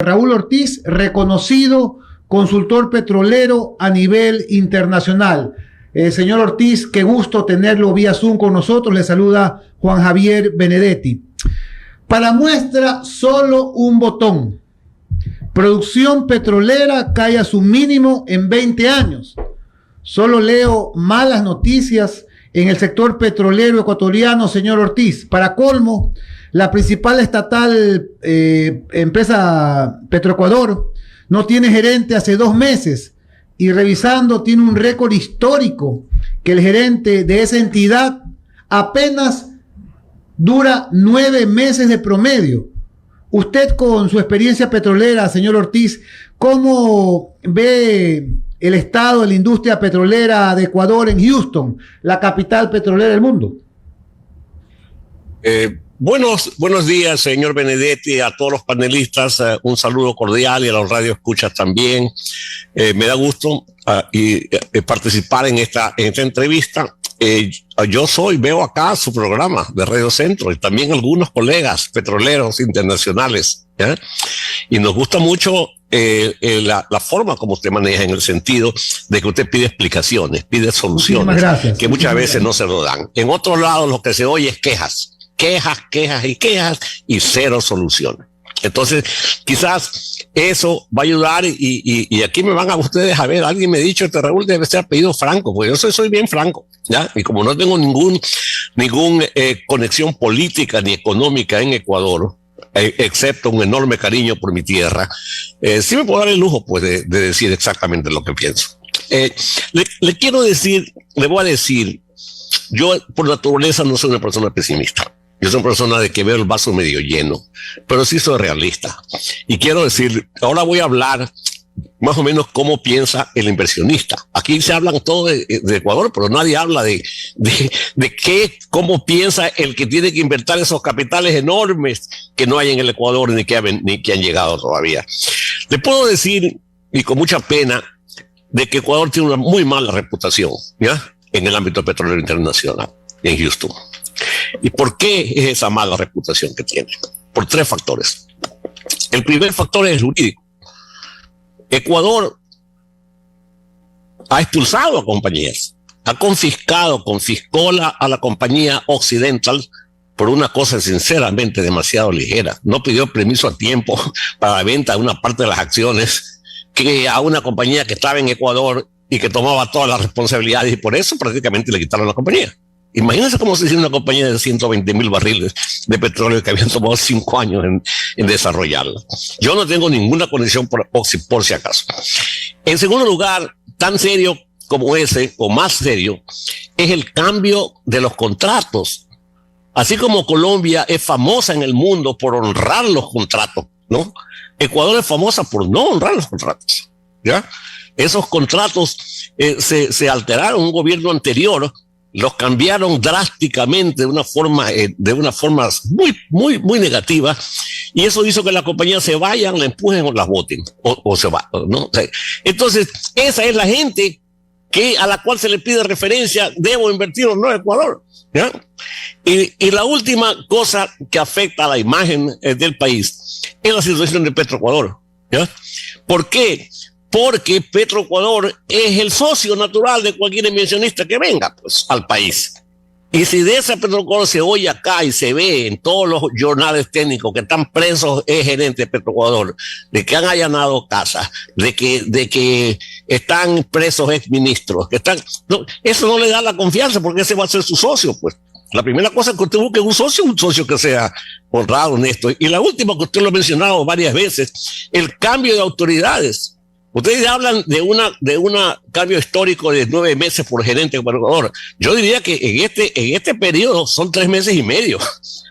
Raúl Ortiz, reconocido consultor petrolero a nivel internacional. Señor Ortiz, qué gusto tenerlo vía Zoom con nosotros. Le saluda Juan Javier Benedetti. Para muestra, solo un botón. Producción petrolera cae a su mínimo en 20 años. Solo leo malas noticias en el sector petrolero ecuatoriano, señor Ortiz. Para colmo, la principal estatal empresa Petroecuador no tiene gerente hace 2 meses y revisando tiene un récord histórico que el gerente de esa entidad apenas dura 9 meses de promedio. Usted, con su experiencia petrolera, señor Ortiz, ¿cómo ve el estado de la industria petrolera de Ecuador en Houston, la capital petrolera del mundo? Buenos días, señor Benedetti, a todos los panelistas, un saludo cordial y a los radioescuchas también. Me da gusto participar en esta entrevista. Yo veo acá su programa de Radio Centro y también algunos colegas petroleros internacionales, ¿ya? Y nos gusta mucho la forma como usted maneja, en el sentido de que usted pide explicaciones, pide soluciones, que muchas veces no se lo dan. En otros lados lo que se oye es quejas y cero soluciones. Entonces, quizás eso va a ayudar y aquí me van a ustedes a ver, alguien me ha dicho que Raúl debe ser apellido Franco, porque yo soy bien franco, ¿ya? Y como no tengo ningún conexión política ni económica en Ecuador, excepto un enorme cariño por mi tierra, sí me puedo dar el lujo, pues, de decir exactamente lo que pienso. Le voy a decir, yo por naturaleza no soy una persona pesimista. Yo soy una persona de que veo el vaso medio lleno, pero sí soy realista. Y quiero decir, ahora voy a hablar más o menos cómo piensa el inversionista. Aquí se hablan todo de Ecuador, pero nadie habla de cómo piensa el que tiene que invertir esos capitales enormes que no hay en el Ecuador ni que han llegado todavía. Le puedo decir, y con mucha pena, de que Ecuador tiene una muy mala reputación, ¿ya?, en el ámbito petrolero internacional, en Houston. ¿Y por qué es esa mala reputación que tiene? Por 3 factores. El primer factor es jurídico. Ecuador ha expulsado a compañías, confiscó a la compañía Occidental por una cosa sinceramente demasiado ligera. No pidió permiso a tiempo para la venta de una parte de las acciones que a una compañía que estaba en Ecuador y que tomaba todas las responsabilidades, y por eso prácticamente le quitaron la compañía. Imagínense cómo se hizo una compañía de 120,000 barriles de petróleo que habían tomado 5 años en desarrollarla. Yo no tengo ninguna conexión por si acaso. En segundo lugar, tan serio como ese, o más serio, es el cambio de los contratos. Así como Colombia es famosa en el mundo por honrar los contratos, ¿no? Ecuador es famosa por no honrar los contratos, ¿ya? Esos contratos se alteraron. Un gobierno anterior los cambiaron drásticamente de una forma muy negativa, y eso hizo que las compañías se vayan, la empujen o las voten o se van, ¿no? Entonces, esa es la gente a la cual se le pide referencia: debo invertir o no en Ecuador, ¿ya? Y la última cosa que afecta a la imagen del país es la situación de Petroecuador, ¿ya? ¿Por qué? Porque Petroecuador es el socio natural de cualquier inversionista que venga, pues, al país. Y si de ese Petroecuador se oye acá y se ve en todos los jornales técnicos que están presos gerentes de Petroecuador, de que han allanado casas, de que están presos exministros, eso no le da la confianza, porque ese va a ser su socio, pues. La primera cosa que usted busque es un socio que sea honrado, honesto. Y la última, que usted lo ha mencionado varias veces, el cambio de autoridades. Ustedes hablan de un cambio histórico de 9 meses por gerente de Ecuador. Yo diría que en este periodo son 3 meses y medio.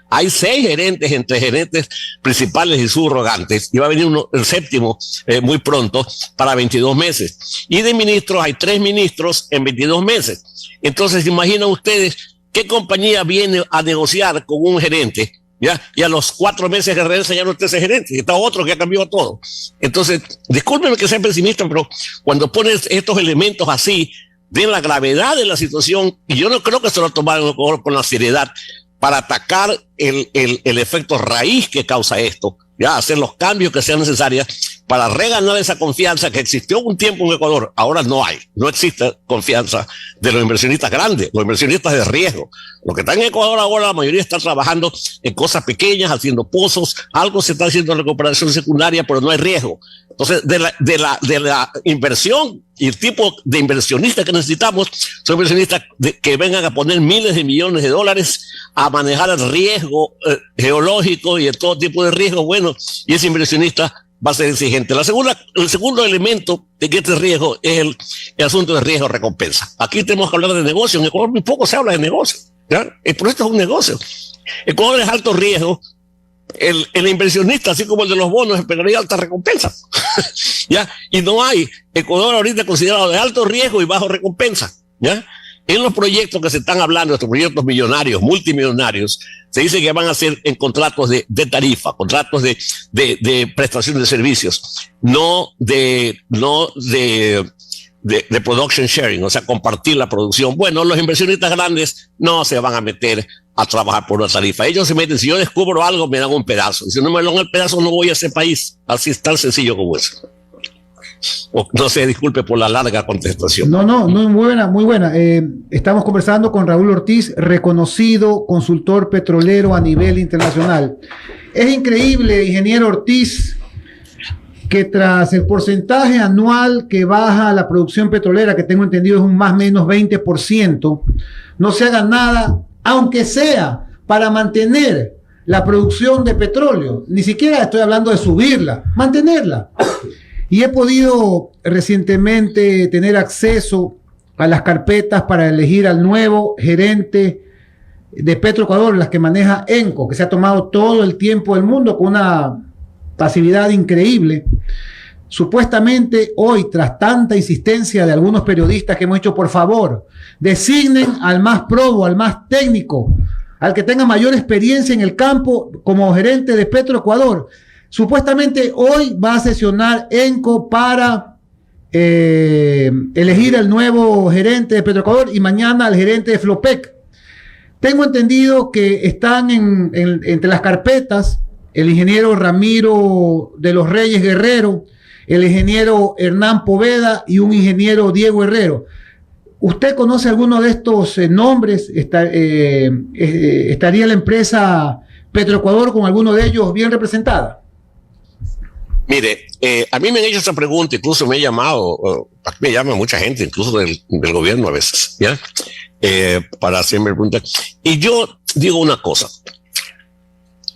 Hay 6 gerentes, entre gerentes principales y subrogantes, y va a venir el 7º muy pronto, para 22 meses. Y de ministros hay 3 ministros en 22 meses. Entonces, imaginan ustedes qué compañía viene a negociar con un gerente, ¿ya? Y a los 4 meses de regresa ya no está ese gerente, y está otro que ha cambiado todo. Entonces, discúlpenme que sea pesimista, pero cuando pones estos elementos así, ven la gravedad de la situación, y yo no creo que se lo tomaron con la seriedad para atacar el efecto raíz que causa esto, ya hacer los cambios que sean necesarios para reganar esa confianza que existió un tiempo en Ecuador. Ahora no existe confianza de los inversionistas grandes, los inversionistas de riesgo. Los que están en Ecuador ahora, la mayoría están trabajando en cosas pequeñas, haciendo pozos, algo se está haciendo en recuperación secundaria, pero no hay riesgo. Entonces, de la inversión y el tipo de inversionistas que necesitamos son inversionistas que vengan a poner miles de millones de dólares a manejar el riesgo geológico y el todo tipo de riesgo. Bueno, y ese inversionista va a ser exigente. El segundo elemento de que este riesgo es el asunto de riesgo-recompensa. Aquí tenemos que hablar de negocio. En Ecuador muy poco se habla de negocio, ¿ya? El proyecto es un negocio. Ecuador es alto riesgo. El inversionista, así como el de los bonos, esperaría alta recompensa. ¿Ya? Y no hay. Ecuador ahorita es considerado de alto riesgo y bajo recompensa. ¿Ya? En los proyectos que se están hablando, estos proyectos millonarios, multimillonarios, se dice que van a ser en contratos de tarifa, contratos de prestación de servicios, no de production sharing, o sea, compartir la producción. Bueno, los inversionistas grandes no se van a meter a trabajar por una tarifa. Ellos se meten, si yo descubro algo, me dan un pedazo. Si no me dan el pedazo, no voy a ese país. Así es tan sencillo como eso. No sé, disculpe por la larga contestación. No, muy buena, muy buena. Estamos conversando con Raúl Ortiz, reconocido consultor petrolero a nivel internacional. Es increíble, ingeniero Ortiz, que tras el porcentaje anual que baja la producción petrolera, que tengo entendido es un más o menos 20%, no se haga nada, aunque sea para mantener la producción de petróleo. Ni siquiera estoy hablando de subirla, mantenerla. Y he podido recientemente tener acceso a las carpetas para elegir al nuevo gerente de Petroecuador, las que maneja ENCO, que se ha tomado todo el tiempo del mundo con una pasividad increíble. Supuestamente hoy, tras tanta insistencia de algunos periodistas que hemos dicho, por favor, designen al más probo, al más técnico, al que tenga mayor experiencia en el campo como gerente de Petroecuador. Supuestamente hoy va a sesionar ENCO para elegir el nuevo gerente de Petroecuador y mañana al gerente de Flopec. Tengo entendido que están entre las carpetas el ingeniero Ramiro de los Reyes Guerrero, el ingeniero Hernán Poveda y un ingeniero Diego Herrero. ¿Usted conoce alguno de estos nombres? ¿Estaría la empresa Petroecuador con alguno de ellos bien representada? Mire, a mí me han hecho esa pregunta, incluso me he llamado, me llama mucha gente, incluso del gobierno a veces, ¿ya? Para hacerme preguntas. Y yo digo una cosa.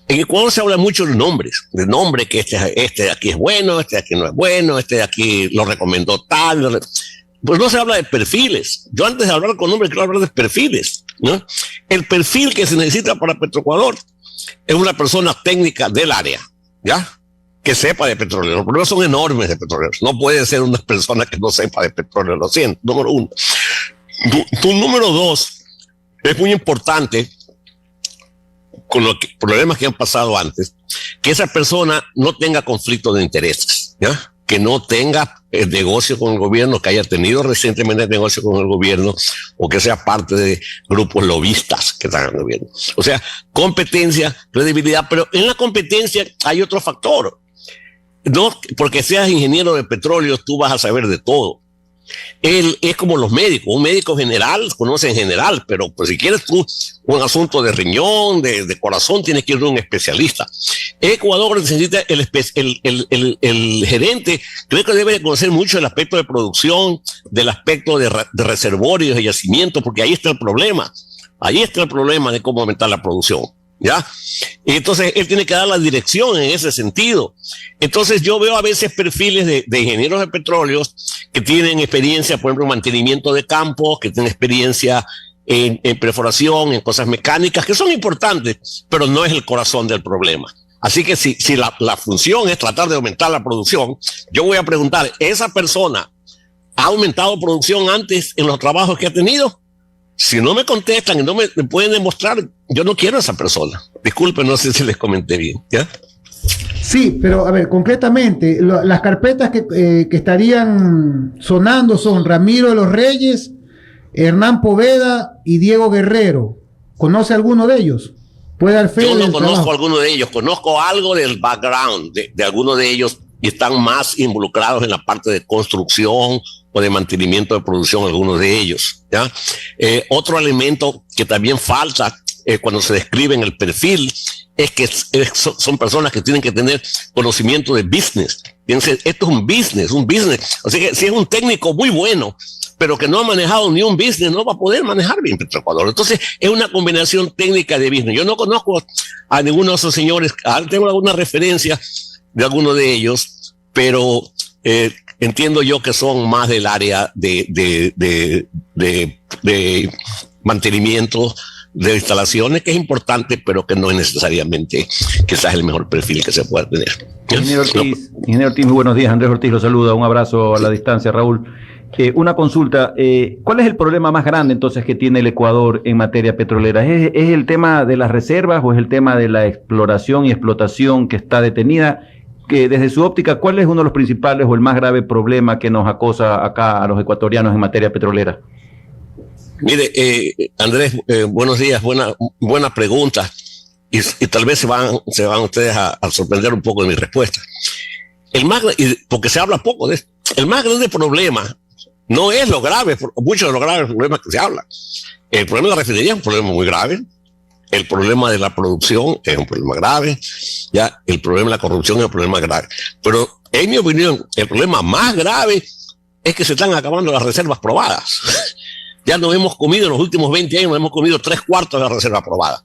En Ecuador se habla mucho de nombres, que este de aquí es bueno, este de aquí no es bueno, este de aquí lo recomendó tal. Pues no se habla de perfiles. Yo antes de hablar con nombres quiero hablar de perfiles, ¿no? El perfil que se necesita para Petroecuador es una persona técnica del área, ¿ya? Que sepa de petróleo. Los problemas son enormes de petróleo. No puede ser una persona que no sepa de petróleo, lo siento. Número uno. Tu número dos, es muy importante con los problemas que han pasado antes, que esa persona no tenga conflicto de intereses, ¿ya? Que no tenga el negocio con el gobierno, que haya tenido recientemente el negocio con el gobierno, o que sea parte de grupos lobistas que están en el gobierno. O sea, competencia, credibilidad, pero en la competencia hay otro factor. No porque seas ingeniero de petróleo, tú vas a saber de todo. Él es como los médicos, un médico general conoce en general, pero pues si quieres tú un asunto de riñón, de corazón, tienes que ir a un especialista. Ecuador necesita el gerente, creo que debe conocer mucho el aspecto de producción, del aspecto de reservorios y yacimientos, porque ahí está el problema. Ahí está el problema de cómo aumentar la producción, ¿ya? Y entonces él tiene que dar la dirección en ese sentido. Entonces yo veo a veces perfiles de ingenieros de petróleo que tienen experiencia, por ejemplo, en mantenimiento de campos, que tienen experiencia en perforación, en cosas mecánicas, que son importantes, pero no es el corazón del problema. Así que si la función es tratar de aumentar la producción, yo voy a preguntar, ¿esa persona ha aumentado producción antes en los trabajos que ha tenido? Si no me contestan y no me pueden demostrar, yo no quiero a esa persona. Disculpen, no sé si les comenté bien, ¿ya? Sí, pero a ver, concretamente, las carpetas que estarían sonando son Ramiro de los Reyes, Hernán Poveda y Diego Guerrero. ¿Conoce alguno de ellos? puede dar fe. Yo no del conozco trabajo. a alguno de ellos, conozco algo del background de alguno de ellos y están más involucrados en la parte de construcción o de mantenimiento de producción, algunos de ellos, ¿ya? Otro elemento que también falta cuando se describe en el perfil es que son personas que tienen que tener conocimiento de business. Fíjense, esto es un business. O sea que si es un técnico muy bueno, pero que no ha manejado ni un business, no va a poder manejar bien Petroecuador. Entonces, es una combinación técnica de business. Yo no conozco a ninguno de esos señores, tengo alguna referencia de alguno de ellos, pero entiendo yo que son más del área de mantenimiento de instalaciones, que es importante, pero que no es necesariamente quizás el mejor perfil que se pueda tener. Ingeniero Ortiz, muy buenos días. Andrés Ortiz lo saluda, un abrazo a la distancia, Raúl. Una consulta, ¿cuál es el problema más grande entonces que tiene el Ecuador en materia petrolera? ¿Es el tema de las reservas o es el tema de la exploración y explotación que está detenida? Que desde su óptica, ¿cuál es uno de los principales o el más grave problema que nos acosa acá a los ecuatorianos en materia petrolera? Mire, Andrés, buenos días, buena pregunta, y tal vez se van ustedes a sorprender un poco de mi respuesta. Porque se habla poco de esto, el más grande problema no es lo grave, muchos de los graves problemas que se hablan. El problema de la refinería es un problema muy grave, el problema de la producción es un problema grave, ya el problema de la corrupción es un problema grave. Pero en mi opinión, el problema más grave es que se están acabando las reservas probadas. Ya nos hemos comido en los últimos 20 años, nos hemos comido 3/4 de la reserva probada.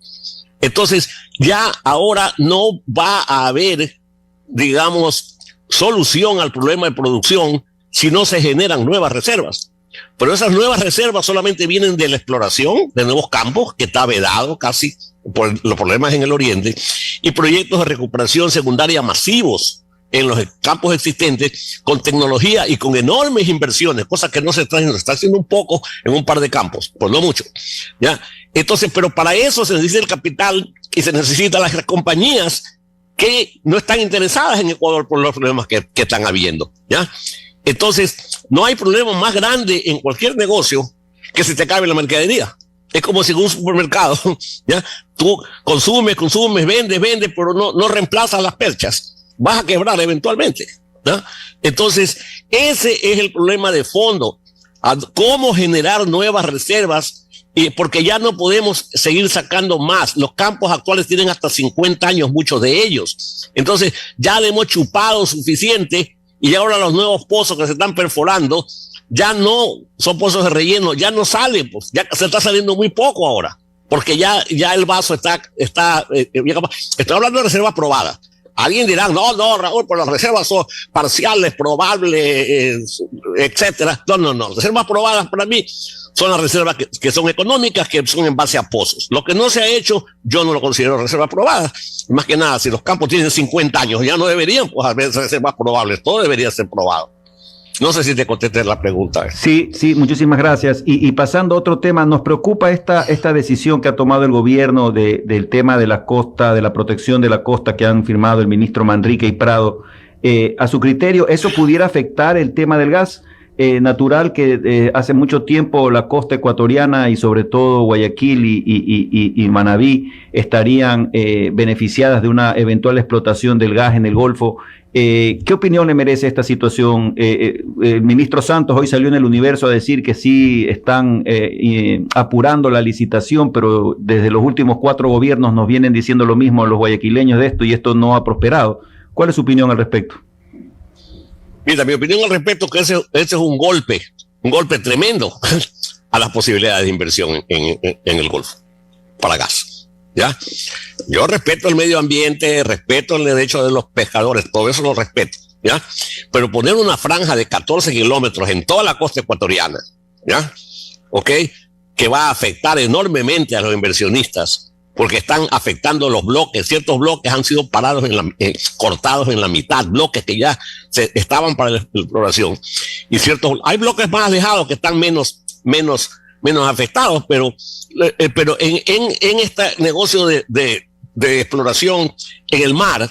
Entonces, ya ahora no va a haber, digamos, solución al problema de producción si no se generan nuevas reservas. Pero esas nuevas reservas solamente vienen de la exploración de nuevos campos, que está vedado casi por los problemas en el oriente, y proyectos de recuperación secundaria masivos en los campos existentes, con tecnología y con enormes inversiones, cosas que no se están haciendo, se está haciendo un poco en un par de campos, pues no mucho, ¿ya? Entonces, pero para eso se necesita el capital y se necesitan las compañías que no están interesadas en Ecuador por los problemas que están habiendo, ¿ya? Entonces, no hay problema más grande en cualquier negocio que se te acabe la mercadería. Es como si en un supermercado, ¿ya? Tú consumes, vendes, pero no reemplazas las perchas. Vas a quebrar eventualmente, ¿no? Entonces, ese es el problema de fondo. ¿Cómo generar nuevas reservas? Porque ya no podemos seguir sacando más. Los campos actuales tienen hasta 50 años, muchos de ellos. Entonces, ya le hemos chupado suficiente y ahora los nuevos pozos que se están perforando ya no son pozos de relleno, ya no salen, pues, ya se está saliendo muy poco ahora, porque ya el vaso está estoy hablando de reservas probadas. Alguien dirá, no, Raúl, por las reservas son parciales, probables, etcétera. No. Reservas probadas para mí son las reservas que son económicas, que son en base a pozos. Lo que no se ha hecho, yo no lo considero reservas probadas. Más que nada, si los campos tienen 50 años, ya no deberían pues, haber reservas probables. Todo debería ser probado. No sé si te contesté la pregunta. Sí, muchísimas gracias. Y pasando a otro tema, nos preocupa esta decisión que ha tomado el gobierno del tema de la costa, de la protección de la costa que han firmado el ministro Manrique y Prado. A su criterio, ¿eso pudiera afectar el tema del gas natural que hace mucho tiempo la costa ecuatoriana y sobre todo Guayaquil y Manabí estarían beneficiadas de una eventual explotación del gas en el Golfo? ¿Qué opinión le merece esta situación? El ministro Santos hoy salió en El Universo a decir que sí están apurando la licitación, pero desde los últimos 4 gobiernos nos vienen diciendo lo mismo a los guayaquileños de esto y esto no ha prosperado. ¿Cuál es su opinión al respecto? Mira, mi opinión al respecto es que ese es un golpe tremendo a las posibilidades de inversión en el Golfo para gas. ¿Ya? Yo respeto el medio ambiente, respeto el derecho de los pescadores, todo eso lo respeto, ¿ya? Pero poner una franja de 14 kilómetros en toda la costa ecuatoriana, ¿ya? ¿Ok? Que va a afectar enormemente a los inversionistas, porque están afectando los bloques. Ciertos bloques han sido parados cortados en la mitad, bloques que ya estaban para la exploración. Y hay bloques más alejados que están menos afectados, pero en este negocio de exploración en el mar,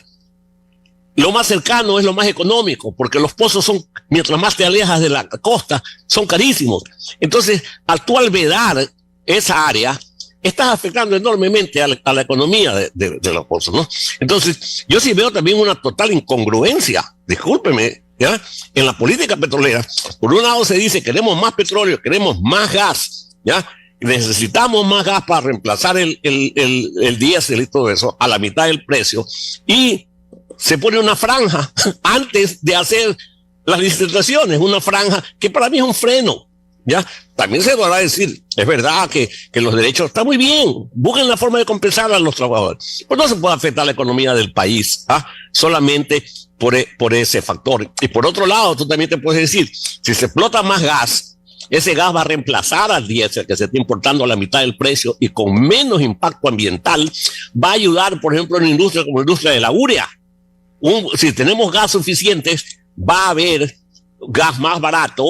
lo más cercano es lo más económico, porque los pozos son, mientras más te alejas de la costa, son carísimos. Entonces, al tú vedar esa área, estás afectando enormemente a la economía de los pozos, ¿no? Entonces, yo sí veo también una total incongruencia, discúlpeme, ¿ya? En la política petrolera. Por un lado se dice, queremos más petróleo, queremos más gas, ¿ya? Necesitamos más gas para reemplazar el diésel y todo eso a la mitad del precio, y se pone una franja antes de hacer las licitaciones, una franja que para mí es un freno, ¿ya? También se podrá decir, es verdad que los derechos están muy bien, busquen la forma de compensar a los trabajadores, pero no se puede afectar la economía del país, ¿ah? Solamente por ese factor. Y por otro lado, tú también te puedes decir, si se explota más gas, ese gas va a reemplazar al diésel que se está importando a la mitad del precio y con menos impacto ambiental, va a ayudar, por ejemplo, en industria como la industria de la urea. Si tenemos gas suficiente, va a haber gas más barato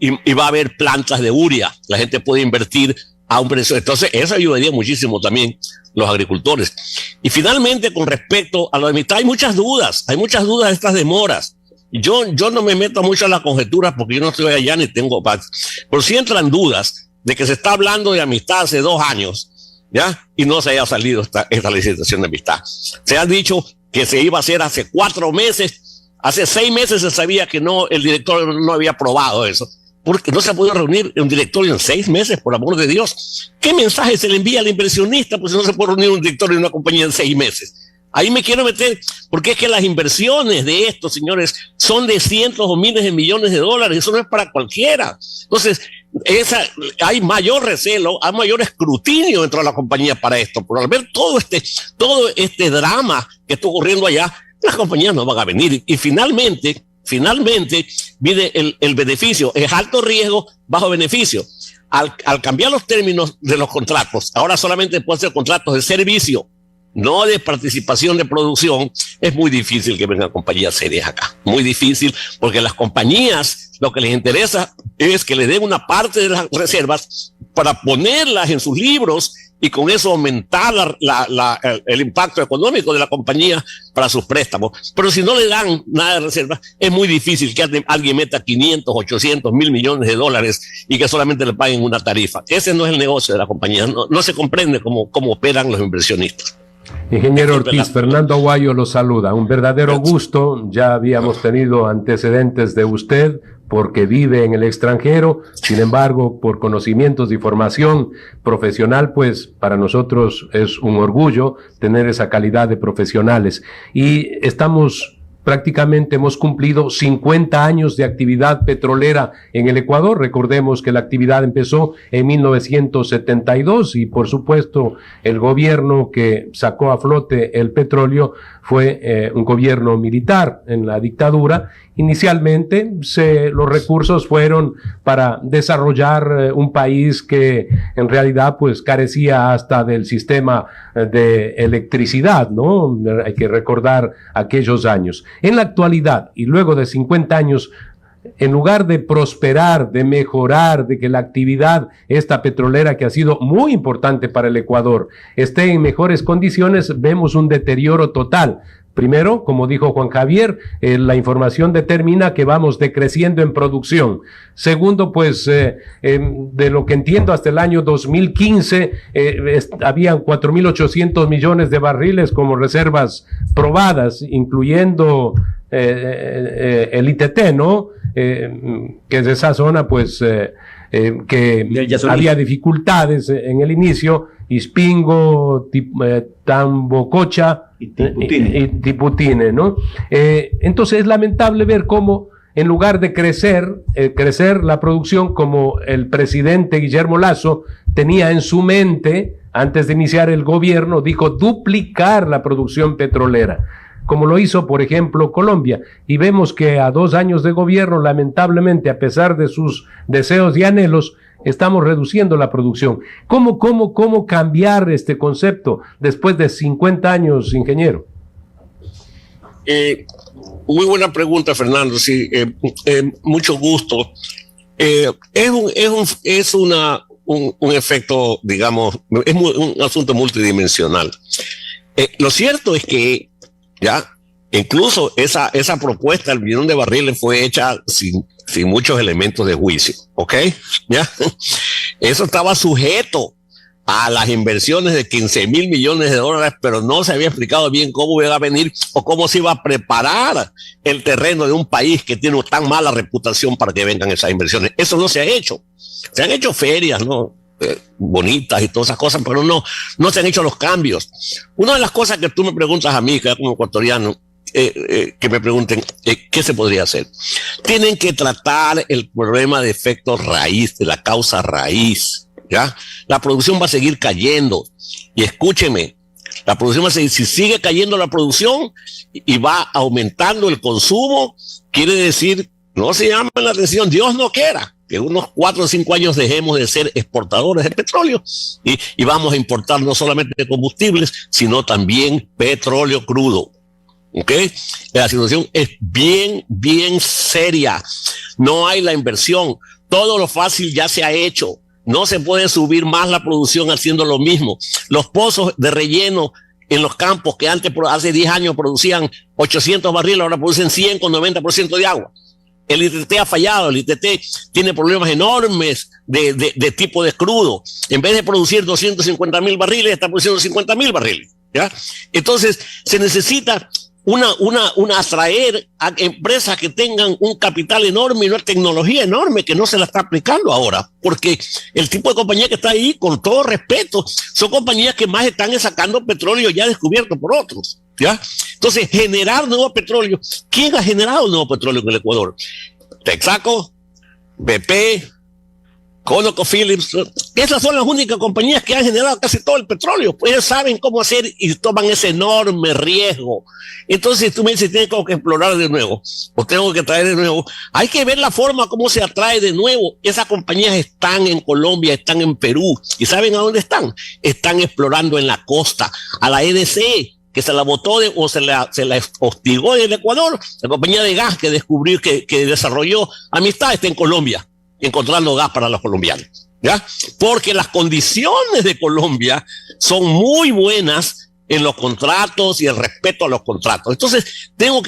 y va a haber plantas de urea. La gente puede invertir a un precio. Entonces, eso ayudaría muchísimo también los agricultores. Y finalmente, con respecto a lo de amistad, hay muchas dudas de estas demoras. Yo no me meto mucho en las conjeturas porque yo no estoy allá ni tengo paz. Pero sí entran dudas de que se está hablando de amistad hace 2 años, ¿ya? Y no se haya salido esta licitación de amistad. Se ha dicho que se iba a hacer hace 4 meses. Hace 6 meses se sabía que el directorio no había aprobado eso. Porque no se ha podido reunir un directorio en 6 meses, por amor de Dios. ¿Qué mensaje se le envía al inversionista? Pues no se puede reunir un directorio de una compañía en 6 meses. Ahí me quiero meter, porque es que las inversiones de estos señores son de cientos o miles de millones de dólares. Eso no es para cualquiera. Entonces, hay mayor recelo, hay mayor escrutinio dentro de la compañía para esto. Por al ver todo este drama que está ocurriendo allá, las compañías no van a venir. Y finalmente viene el beneficio. Es alto riesgo, bajo beneficio. Al cambiar los términos de los contratos, ahora solamente pueden ser contratos de servicio, no de participación de producción. Es muy difícil que vengan compañías serias acá. Muy difícil, porque las compañías lo que les interesa es que le den una parte de las reservas para ponerlas en sus libros y con eso aumentar el impacto económico de la compañía para sus préstamos. Pero si no le dan nada de reservas, es muy difícil que alguien meta 500, 800, 1,000 millones de dólares y que solamente le paguen una tarifa. Ese no es el negocio de la compañía. No se comprende cómo operan los inversionistas. Ingeniero Ortiz, Fernando Aguayo lo saluda. Un verdadero gusto. Ya habíamos tenido antecedentes de usted porque vive en el extranjero. Sin embargo, por conocimientos y formación profesional, pues para nosotros es un orgullo tener esa calidad de profesionales. Y prácticamente hemos cumplido 50 años de actividad petrolera en el Ecuador. Recordemos que la actividad empezó en 1972 y por supuesto el gobierno que sacó a flote el petróleo fue un gobierno militar en la dictadura. Inicialmente los recursos fueron para desarrollar un país que en realidad pues carecía hasta del sistema de electricidad, ¿no? Hay que recordar aquellos años. En la actualidad y luego de 50 años, en lugar de prosperar, de mejorar, de que la actividad esta petrolera que ha sido muy importante para el Ecuador esté en mejores condiciones, vemos un deterioro total. Primero, como dijo Juan Javier, la información determina que vamos decreciendo en producción. Segundo, pues de lo que entiendo hasta el año 2015 habían 4.800 millones de barriles como reservas probadas, incluyendo el ITT, ¿no? Que es esa zona, pues, que había dificultades en el inicio, Ispingo, Tambococha y Tiputine, ¿no? Entonces es lamentable ver cómo en lugar de crecer la producción, como el presidente Guillermo Lasso tenía en su mente antes de iniciar el gobierno, dijo duplicar la producción petrolera, como lo hizo, por ejemplo, Colombia. Y vemos que a 2 años de gobierno, lamentablemente, a pesar de sus deseos y anhelos, estamos reduciendo la producción. ¿Cómo cambiar este concepto después de 50 años, ingeniero? Muy buena pregunta, Fernando. Sí, mucho gusto. Es un efecto, digamos, es un asunto multidimensional. Lo cierto es que ya incluso esa propuesta del 1 millón de barriles fue hecha sin muchos elementos de juicio, ¿ok? Ya eso estaba sujeto a las inversiones de 15,000 millones de dólares, pero no se había explicado bien cómo iba a venir o cómo se iba a preparar el terreno de un país que tiene tan mala reputación para que vengan esas inversiones. Eso no se ha hecho. Se han hecho ferias, ¿no? Bonitas y todas esas cosas, pero no se han hecho los cambios. Una de las cosas que tú me preguntas a mí, que como ecuatoriano, que me pregunten qué se podría hacer. Tienen que tratar el problema de efecto raíz, de la causa raíz. ¿Ya? La producción va a seguir cayendo. Y escúcheme, la producción va a seguir, si sigue cayendo la producción y va aumentando el consumo, quiere decir, no se llama la atención, Dios no quiera, que unos 4 o 5 años dejemos de ser exportadores de petróleo y vamos a importar no solamente combustibles, sino también petróleo crudo. ¿Ok? La situación es bien, bien seria. No hay la inversión. Todo lo fácil ya se ha hecho. No se puede subir más la producción haciendo lo mismo. Los pozos de relleno en los campos que antes, hace 10 años, producían 800 barriles, ahora producen 100 con 90% de agua. El ITT ha fallado, el ITT tiene problemas enormes de tipo de crudo. En vez de producir 250,000 barriles, está produciendo 50,000 barriles. ¿Ya? Entonces, se necesita atraer a empresas que tengan un capital enorme y una tecnología enorme que no se la está aplicando ahora, porque el tipo de compañía que está ahí, con todo respeto, son compañías que más están sacando petróleo ya descubierto por otros, ¿ya? Entonces, generar nuevo petróleo. ¿Quién ha generado nuevo petróleo en el Ecuador? Texaco, BP, ConocoPhillips. Esas son las únicas compañías que han generado casi todo el petróleo. Pues ellos saben cómo hacer y toman ese enorme riesgo. Entonces tú me dices, tengo que explorar de nuevo o tengo que traer de nuevo. Hay que ver la forma como se atrae de nuevo. Esas compañías están en Colombia, están en Perú. ¿Y saben a dónde están? Están explorando en la costa. A la EDC, que se la botó o se la hostigó en Ecuador, la compañía de gas que descubrió, que desarrolló Amistad, está en Colombia, encontrando gas para los colombianos, ¿ya? Porque las condiciones de Colombia son muy buenas en los contratos y el respeto a los contratos. Entonces, tengo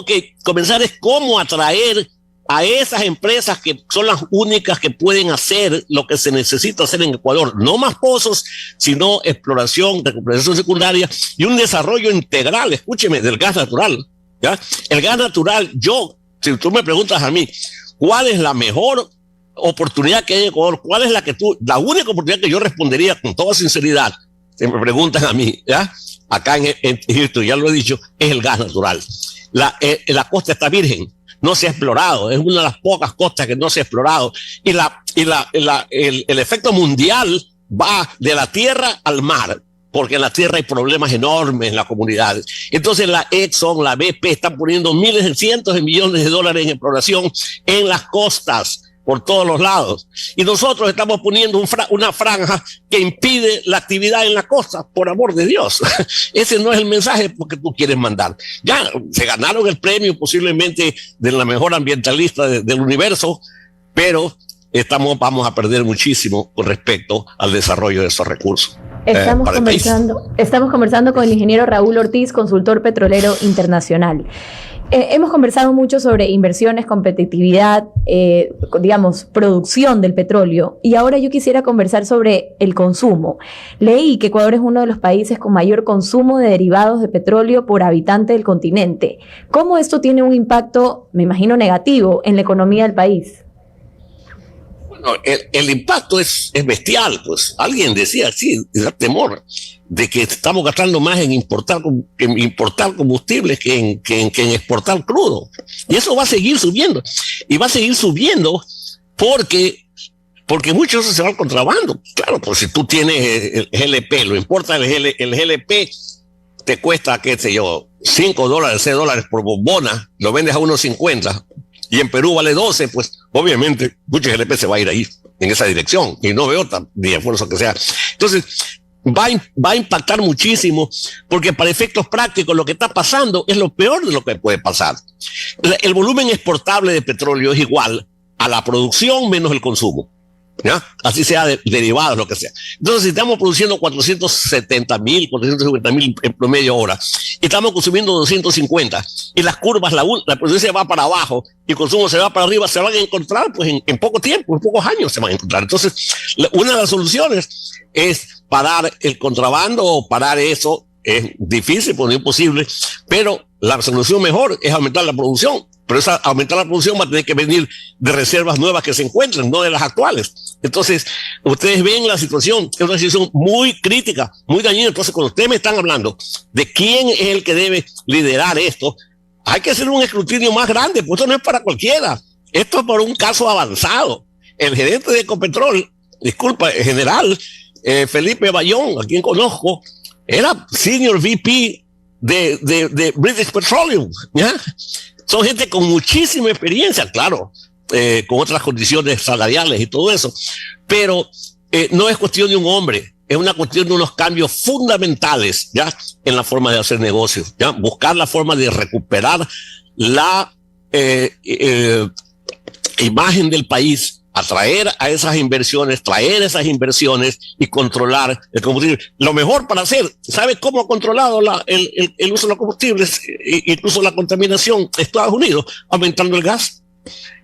que comenzar es cómo atraer a esas empresas que son las únicas que pueden hacer lo que se necesita hacer en Ecuador. No más pozos, sino exploración, recuperación secundaria y un desarrollo integral, escúcheme, del gas natural, ¿ya? El gas natural, si tú me preguntas a mí, ¿cuál es la mejor oportunidad que hay en Ecuador? ¿Cuál es la única oportunidad que yo respondería con toda sinceridad? Si me preguntan a mí, ¿ya? Acá en Egipto, ya lo he dicho, es el gas natural. La costa está virgen, no se ha explorado, es una de las pocas costas que no se ha explorado. Y el efecto mundial va de la tierra al mar, porque en la tierra hay problemas enormes en las comunidades. Entonces la Exxon, la BP están poniendo cientos de millones de dólares en exploración en las costas, por todos los lados. Y nosotros estamos poniendo una franja que impide la actividad en la costa, por amor de Dios. Ese no es el mensaje que tú quieres mandar. Ya se ganaron el premio posiblemente de la mejor ambientalista del universo, pero vamos a perder muchísimo con respecto al desarrollo de esos recursos. Estamos conversando con el ingeniero Raúl Ortiz, consultor petrolero internacional. Hemos conversado mucho sobre inversiones, competitividad, producción del petróleo, y ahora yo quisiera conversar sobre el consumo. Leí que Ecuador es uno de los países con mayor consumo de derivados de petróleo por habitante del continente. ¿Cómo esto tiene un impacto, me imagino, negativo en la economía del país? Bueno, el impacto es bestial, pues. Alguien decía, sí, da temor de que estamos gastando más en importar combustibles que en exportar crudo. Y eso va a seguir subiendo. Y va a seguir subiendo porque muchos se van al contrabando. Claro, pues si tú tienes el GLP, lo importa el GLP, te cuesta, qué sé yo, $5, $6 por bombona, lo vendes a 1.50 y en Perú vale 12, pues obviamente mucho GLP se va a ir ahí, en esa dirección, y no veo ni esfuerzo que sea. Entonces, va a impactar muchísimo, porque para efectos prácticos lo que está pasando es lo peor de lo que puede pasar. El volumen exportable de petróleo es igual a la producción menos el consumo. ¿ya? Así sea derivados, lo que sea. Entonces, si estamos produciendo 470,000, 450,000 en promedio hora, y estamos consumiendo 250, y las curvas, la producción va para abajo, y el consumo se va para arriba, se van a encontrar pues en poco tiempo, en pocos años se van a encontrar. Entonces, una de las soluciones es parar el contrabando o parar eso. Es difícil, pues no es imposible, pero la solución mejor es aumentar la producción. Pero aumentar la producción va a tener que venir de reservas nuevas que se encuentren, no de las actuales. Entonces, ustedes ven la situación, es una situación muy crítica, muy dañina. Entonces, cuando ustedes me están hablando de quién es el que debe liderar esto, hay que hacer un escrutinio más grande, pues esto no es para cualquiera. Esto es por un caso avanzado. El gerente de Ecopetrol, disculpa, el general Felipe Bayón, a quien conozco, era senior VP de British Petroleum, ¿ya? Son gente con muchísima experiencia, claro, con otras condiciones salariales y todo eso, pero no es cuestión de un hombre, es una cuestión de unos cambios fundamentales, ¿ya? En la forma de hacer negocios, ¿ya? Buscar la forma de recuperar la imagen del país, atraer a esas inversiones, traer esas inversiones y controlar el combustible. Lo mejor para hacer, ¿sabe cómo ha controlado el uso de los combustibles, incluso la contaminación de Estados Unidos? Aumentando el gas.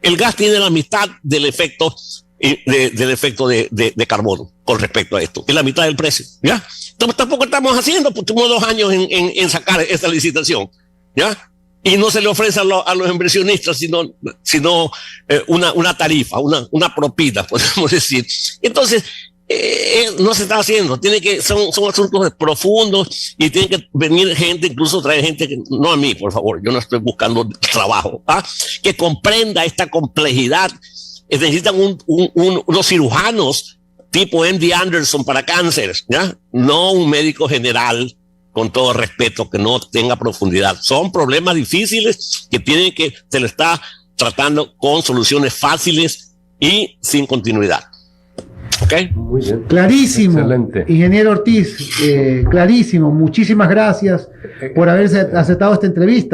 El gas tiene la mitad del efecto de carbono con respecto a esto. Es la mitad del precio, ¿ya? Entonces, tampoco estamos haciendo, pues tuvimos 2 años en sacar esta licitación, ¿ya? Y no se le ofrece a los inversionistas sino una tarifa, una propina, podemos decir. Entonces, no se está haciendo. Son asuntos profundos y tiene que venir gente, incluso traer gente que, no a mí, por favor, yo no estoy buscando trabajo, que comprenda esta complejidad. Necesitan unos cirujanos tipo MD Anderson para cáncer, ¿ya? No un médico general, con todo respeto, que no tenga profundidad. Son problemas difíciles que se le está tratando con soluciones fáciles y sin continuidad. ¿Ok? Muy bien. Clarísimo. Excelente. Ingeniero Ortiz, clarísimo. Muchísimas gracias por haberse aceptado esta entrevista.